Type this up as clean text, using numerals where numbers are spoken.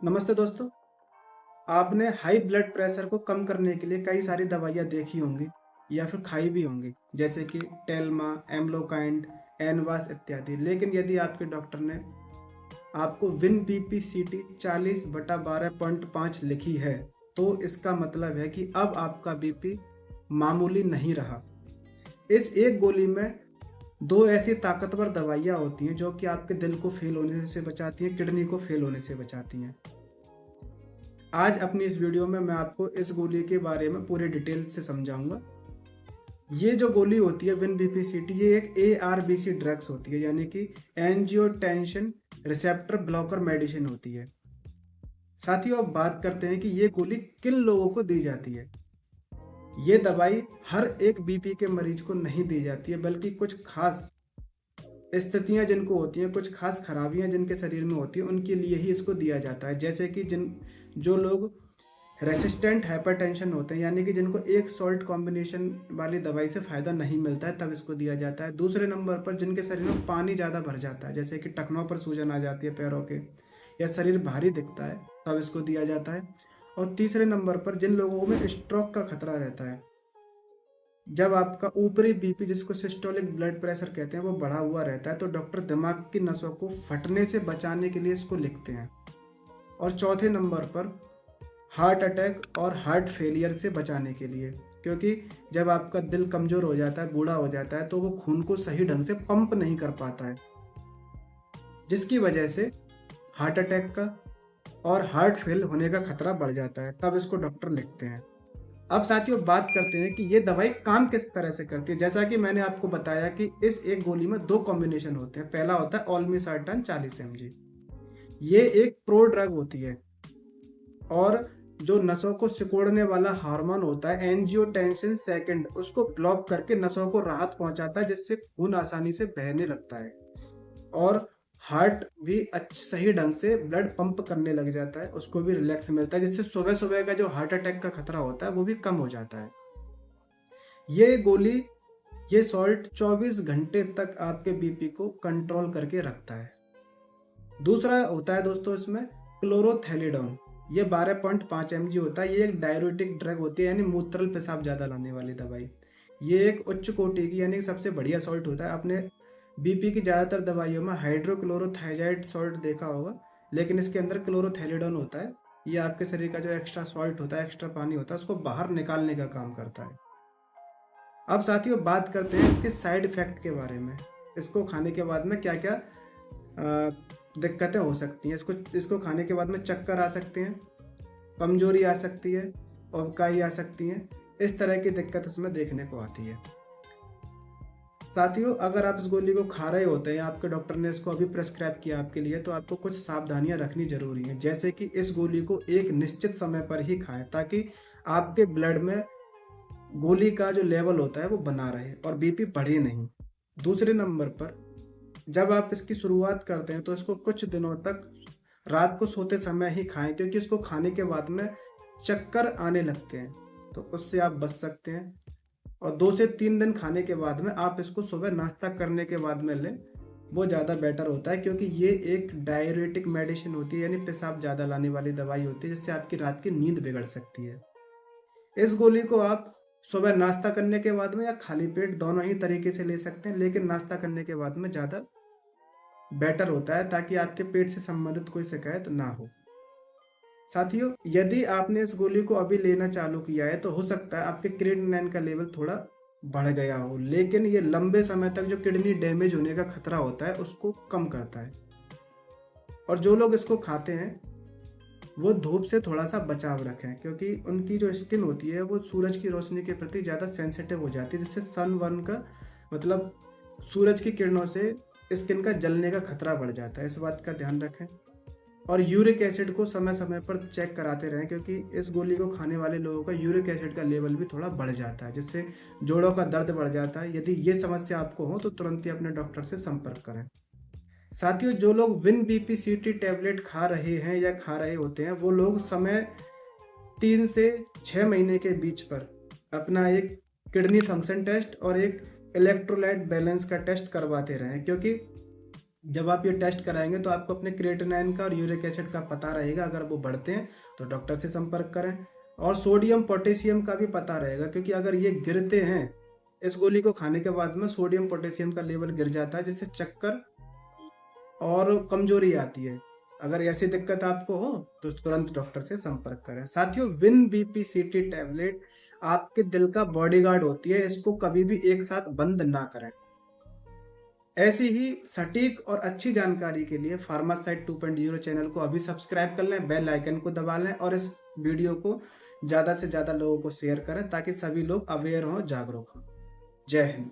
नमस्ते दोस्तों। आपने हाई ब्लड प्रेशर को कम करने के लिए कई सारी दवाइयाँ देखी होंगी या फिर खाई भी होंगी, जैसे कि टेल्मा, एम्लोकाइंड, एनवास इत्यादि। लेकिन यदि आपके डॉक्टर ने आपको विन बीपी सीटी 40/12.5 लिखी है, तो इसका मतलब है कि अब आपका बीपी मामूली नहीं रहा। इस एक गोली में दो ऐसी ताकतवर दवाइयाँ होती हैं जो कि आपके दिल को फेल होने से बचाती हैं, किडनी को फेल होने से बचाती हैं। आज अपनी इस वीडियो में मैं आपको इस गोली के बारे में पूरे डिटेल से समझाऊंगा। ये जो गोली होती है विन बीपीसीटी, ये एक ARBC ड्रग्स होती है, यानी कि एंजियोटेंशन रिसेप्टर ब्लॉकर मेडिसिन होती है। साथियों, अब बात करते हैं कि ये गोली किन लोगों को दी जाती है। ये दवाई हर एक बीपी के मरीज को नहीं दी जाती है, बल्कि कुछ खास स्थितियां जिनको होती हैं, कुछ खास खराबियां जिनके शरीर में होती हैं, उनके लिए ही इसको दिया जाता है। जैसे कि जो लोग रेसिस्टेंट हाइपरटेंशन होते हैं, यानी कि जिनको एक सॉल्ट कॉम्बिनेशन वाली दवाई से फ़ायदा नहीं मिलता है, तब इसको दिया जाता है। दूसरे नंबर पर जिनके शरीर में पानी ज़्यादा भर जाता है, जैसे कि टखनों पर सूजन आ जाती है पैरों के, या शरीर भारी दिखता है, तब इसको दिया जाता है। और तीसरे नंबर पर जिन लोगों में स्ट्रोक का खतरा रहता है, जब आपका ऊपरी बीपी, जिसको सिस्टोलिक ब्लड प्रेशर कहते हैं, वो बढ़ा हुआ रहता है, तो डॉक्टर दिमाग की नसों को फटने से बचाने के लिए इसको लिखते हैं। और चौथे नंबर पर हार्ट अटैक और हार्ट फेलियर से बचाने के लिए, क्योंकि जब आपका दिल कमज़ोर हो जाता है, बूढ़ा हो जाता है, तो वो खून को सही ढंग से पंप नहीं कर पाता है, जिसकी वजह से हार्ट अटैक का और हार्ट फेल होने का खतरा बढ़ जाता है। तब इसको डॉक्टर लिखते हैं। अब साथियों, बात करते हैं कि ये दवाई काम किस तरह से करती है। जैसा कि मैंने आपको बताया कि इस एक गोली में दो कॉम्बिनेशन होते हैं। पहला होता है ऑल्मीसार्टन 40 mg। ये एक प्रो ड्रग होती है, और जो नसों को सिकोड़ने वाला हार्मोन होता है एंजियोटेंसिन सेकंड, उसको ब्लॉक करके नसों को राहत पहुंचाता है, जिससे खून आसानी से बहने लगता है और हार्ट भी सही ढंग से ब्लड पंप करने लग जाता है, उसको भी रिलैक्स मिलता है, जिससे सुबह सुबह का जो हार्ट अटैक का खतरा होता है वो भी कम हो जाता है। ये गोली, ये सॉल्ट 24 घंटे तक आपके बीपी को कंट्रोल करके रखता है। दूसरा होता है दोस्तों इसमें क्लोरोथैलिडोन। ये 12.5 mg होता है। ये एक डाययूरेटिक ड्रग होती है, यानी मूत्रल पेशाब ज़्यादा लाने वाली दवाई। ये एक उच्च कोटि की, यानी सबसे बढ़िया सॉल्ट होता है। आपने बीपी की ज़्यादातर दवाइयों में हाइड्रोक्लोरोथाइजाइड सॉल्ट देखा होगा, लेकिन इसके अंदर क्लोरोथैलिडोन होता है। ये आपके शरीर का जो एक्स्ट्रा सॉल्ट होता है, एक्स्ट्रा पानी होता है, उसको बाहर निकालने का काम करता है। अब साथियों, बात करते हैं इसके साइड इफेक्ट के बारे में। इसको खाने के बाद में क्या क्या दिक्कतें हो सकती हैं। इसको खाने के बाद में चक्कर आ सकते हैं, कमजोरी आ सकती है, उबकाई आ सकती है। इस तरह की दिक्कत इसमें देखने को आती है। साथियों, अगर आप इस गोली को खा रहे होते हैं, आपके डॉक्टर ने इसको अभी प्रेस्क्राइब किया आपके लिए, तो आपको कुछ सावधानियां रखनी जरूरी हैं। जैसे कि इस गोली को एक निश्चित समय पर ही खाएं, ताकि आपके ब्लड में गोली का जो लेवल होता है वो बना रहे और बीपी बढ़े नहीं। दूसरे नंबर पर, जब आप इसकी शुरुआत करते हैं तो इसको कुछ दिनों तक रात को सोते समय ही खाएं, क्योंकि इसको खाने के बाद में चक्कर आने लगते हैं, तो उससे आप बच सकते हैं। और 2 से 3 दिन खाने के बाद में आप इसको सुबह नाश्ता करने के बाद में लें, वो ज़्यादा बेटर होता है, क्योंकि ये एक डाययूरेटिक मेडिसिन होती है, यानी पेशाब ज़्यादा लाने वाली दवाई होती है, जिससे आपकी रात की नींद बिगड़ सकती है। इस गोली को आप सुबह नाश्ता करने के बाद में या खाली पेट, दोनों ही तरीके से ले सकते हैं, लेकिन नाश्ता करने के बाद में ज़्यादा बेटर होता है, ताकि आपके पेट से संबंधित कोई शिकायत ना हो। साथियों, यदि आपने इस गोली को अभी लेना चालू किया है, तो हो सकता है आपके क्रेटिनिन का लेवल थोड़ा बढ़ गया हो, लेकिन ये लंबे समय तक जो किडनी डैमेज होने का खतरा होता है उसको कम करता है। और जो लोग इसको खाते हैं, वो धूप से थोड़ा सा बचाव रखें, क्योंकि उनकी जो स्किन होती है वो सूरज की रोशनी के प्रति ज़्यादा सेंसिटिव हो जाती है, जिससे सन वर्न का मतलब सूरज की किरणों से स्किन का जलने का खतरा बढ़ जाता है। इस बात का ध्यान रखें। और यूरिक एसिड को समय समय पर चेक कराते रहें, क्योंकि इस गोली को खाने वाले लोगों का यूरिक एसिड का लेवल भी थोड़ा बढ़ जाता है, जिससे जोड़ों का दर्द बढ़ जाता है। यदि ये समस्या आपको हो तो तुरंत ही अपने डॉक्टर से संपर्क करें। साथियों, जो लोग विन बीपी सीटी टैबलेट खा रहे हैं या खा रहे होते हैं, वो लोग समय 3 से 6 महीने के बीच पर अपना एक किडनी फंक्शन टेस्ट और एक इलेक्ट्रोलाइट बैलेंस का टेस्ट करवाते रहें, क्योंकि जब आप ये टेस्ट कराएंगे तो आपको अपने क्रिएटिनिन का और यूरिक एसिड का पता रहेगा। अगर वो बढ़ते हैं तो डॉक्टर से संपर्क करें। और सोडियम पोटेशियम का भी पता रहेगा, क्योंकि अगर ये गिरते हैं, इस गोली को खाने के बाद में सोडियम पोटेशियम का लेवल गिर जाता है, जिससे चक्कर और कमजोरी आती है। अगर ऐसी दिक्कत आपको हो तो तुरंत डॉक्टर से संपर्क करें। साथियों, विन बीपीसीटी टैबलेट आपके दिल का बॉडीगार्ड होती है, इसको कभी भी एक साथ बंद ना करें। ऐसी ही सटीक और अच्छी जानकारी के लिए फार्मासाइट 2.0 चैनल को अभी सब्सक्राइब कर लें, बेल आइकन को दबा लें और इस वीडियो को ज़्यादा से ज़्यादा लोगों को शेयर करें, ताकि सभी लोग अवेयर हों, जागरूक हों। जय हिंद।